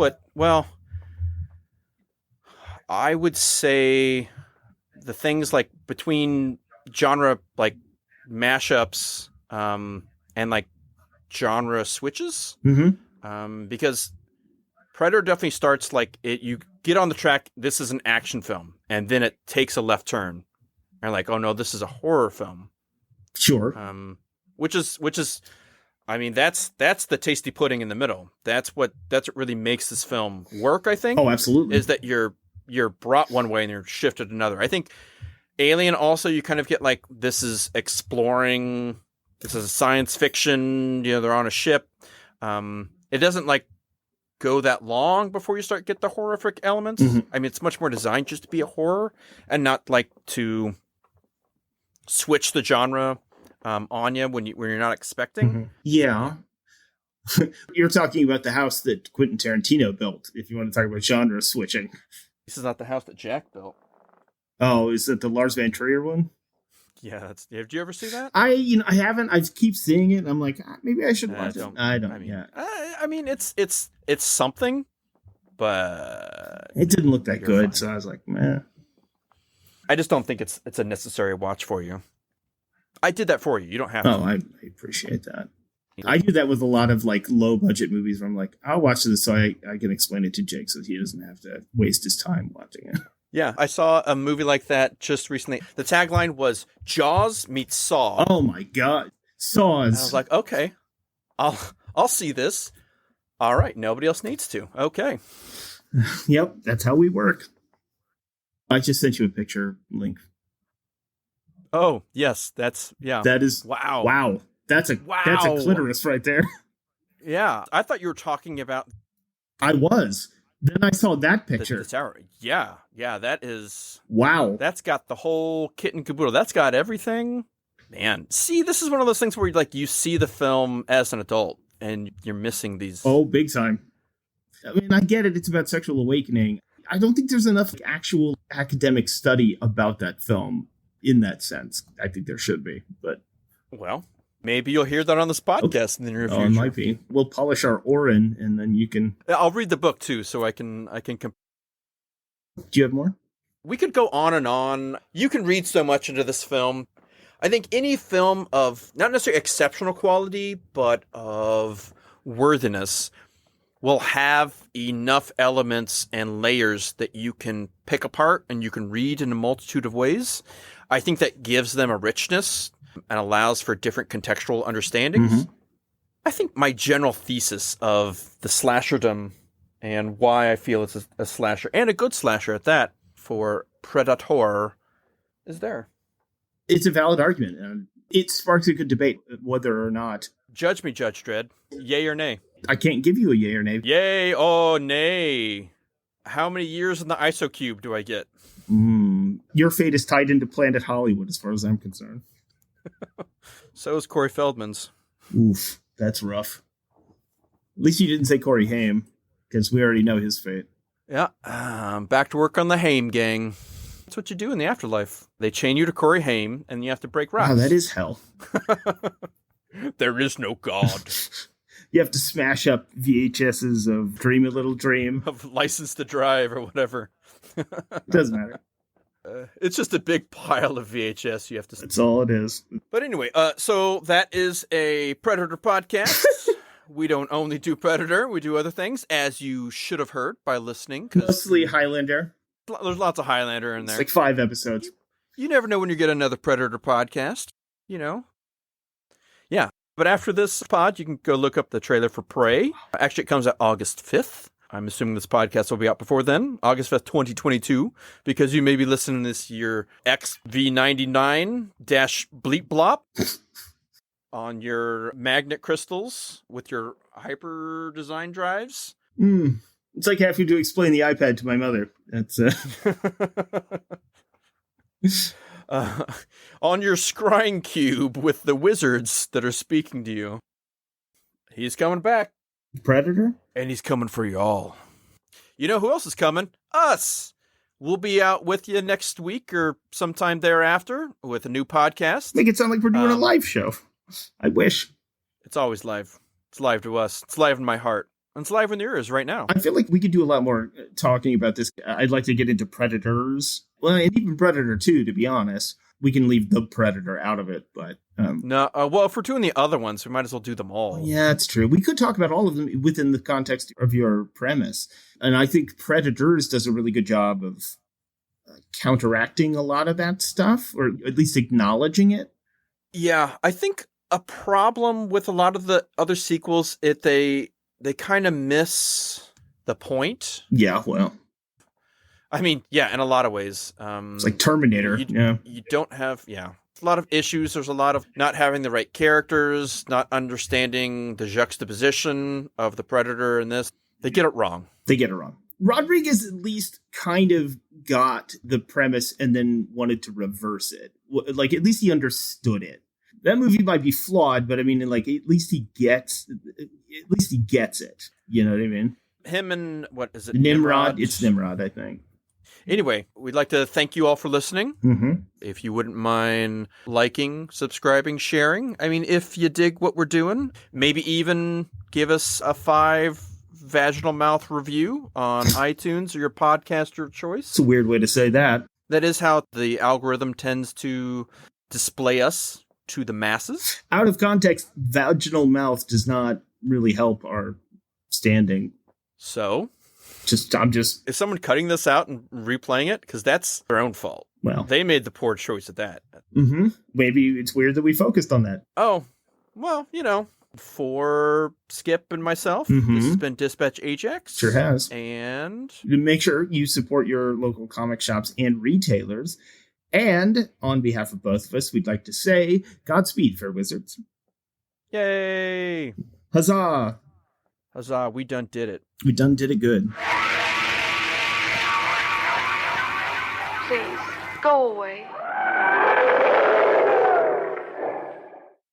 I would say the things like between genre like mashups and like genre switches, because Predator definitely starts like you get on the track, this is an action film, and then it takes a left turn and like, oh no, this is a horror film. Sure. Which is I mean, that's the tasty pudding in the middle. That's what really makes this film work, I think. Oh, absolutely. Is that you're brought one way and you're shifted another. I think Alien also, you kind of get like, this is exploring, this is science fiction, they're on a ship. It doesn't like go that long before you start get the horrific elements. I mean, it's much more designed just to be a horror and not like to switch the genre on you when you're not expecting. Yeah. You're talking about the house that Quentin Tarantino built, if you want to talk about genre switching. This is not the house that Jack built. Oh, is that the Lars Van Trier one? Yeah, did you ever see that? I haven't. I keep seeing it. I'm like, maybe I should watch it. I don't. I mean, it's something, but it didn't look that good. Fine. So I was like, meh. I just don't think it's a necessary watch for you. I did that for you. You don't have to. Oh, I appreciate that. I do that with a lot of like low budget movies where I'm like, I'll watch this so I can explain it to Jake so he doesn't have to waste his time watching it. Yeah, I saw a movie like that just recently. The tagline was Jaws meets Saw. Oh my god, Saws! And I was like, okay, I'll see this. All right, nobody else needs to. Okay. Yep, that's how we work. I just sent you a picture link. Oh yes, that is wow. That's a clitoris right there. Yeah, I thought you were talking about. I was. Then I saw that picture. The tower. Yeah, that is... Wow. That's got the whole kit and caboodle. That's got everything. Man, see, this is one of those things where you see the film as an adult, and you're missing these... Oh, big time. I mean, I get it. It's about sexual awakening. I don't think there's enough actual academic study about that film in that sense. I think there should be, but... Well, Maybe you'll hear that on this podcast in the near Oh, future. it might be. We'll polish our Orin, and then you can... I'll read the book too, so I can Do you have more? We could go on and on. You can read so much into this film. I think any film of not necessarily exceptional quality, but of worthiness will have enough elements and layers that you can pick apart and you can read in a multitude of ways. I think that gives them a richness and allows for different contextual understandings. Mhm. I think my general thesis of the slasherdom and why I feel it's a slasher, and a good slasher at that, for Predator is there. It's a valid argument. And it sparks a good debate whether or not... Judge me, Judge Dredd. Yay or nay? I can't give you a yay or nay. Yay, oh, nay. How many years in the ISO cube do I get? Your fate is tied into Planet Hollywood, as far as I'm concerned. So is Corey Feldman's. Oof, that's rough. At least you didn't say Corey Haim, because we already know his fate. Yeah, back to work on the Haim gang. That's what you do in the afterlife. They chain you to Corey Haim, and you have to break rocks. Wow, that is hell. There is no God. You have to smash up VHSs of Dream a Little Dream. Of License to Drive or whatever. Doesn't matter. It's just a big pile of VHS you have to... That's all it is. But anyway, so that is a Predator podcast. We don't only do Predator, we do other things, as you should have heard by listening. 'Cause Mostly Highlander. there's lots of Highlander in It's there. like 5 episodes. You never know when you get another Predator podcast, you know? Yeah. But after this pod, you can go look up the trailer for Prey. Actually, it comes out August 5th. I'm assuming this podcast will be out before then, August 5th, 2022, because you may be listening to this year XV99-bleep blop on your magnet crystals with your hyper design drives. It's like having to explain the iPad to my mother. That's on your scrying cube with the wizards that are speaking to you. He's coming back. Predator? And he's coming for you all. You know who else is coming? Us! We'll be out with you next week or sometime thereafter with a new podcast. Make it sound like we're doing a live show. I wish. It's always live. It's live to us. It's live in my heart. And it's live in your ears right now. I feel like we could do a lot more talking about this. I'd like to get into Predators. Well, and even Predator 2, to be honest. We can leave the Predator out of it, but... No, well, if we're doing the other ones, we might as well do them all. Yeah, it's true. We could talk about all of them within the context of your premise. And I think Predators does a really good job of counteracting a lot of that stuff, or at least acknowledging it. Yeah, I think a problem with a lot of the other sequels, they kind of miss the point. Yeah, well... I mean, yeah, in a lot of ways. It's like Terminator. You don't have, a lot of issues. There's a lot of not having the right characters, not understanding the juxtaposition of the Predator in this. They get it wrong. Rodriguez at least kind of got the premise and then wanted to reverse it. Like, at least he understood it. That movie might be flawed, but I mean, like, at least he gets it. You know what I mean? Him and, what is it? Nimrod? It's Nimrod, I think. Anyway, we'd like to thank you all for listening. Mm-hmm. If you wouldn't mind liking, subscribing, sharing. I mean, if you dig what we're doing, maybe even give us a 5 vaginal mouth review on iTunes or your podcaster of choice. It's a weird way to say that. That is how the algorithm tends to display us to the masses. Out of context, vaginal mouth does not really help our standing. So... I'm just... Is someone cutting this out and replaying it? Because that's their own fault. Well... They made the poor choice at that. Mm-hmm. Maybe it's weird that we focused on that. Oh, well, for Skip and myself, This has been Dispatch Ajax. Sure has. And... make sure you support your local comic shops and retailers. And on behalf of both of us, we'd like to say Godspeed, fair wizards. Yay! Huzzah! Huzzah, we done did it. We done did it good. Please, go away.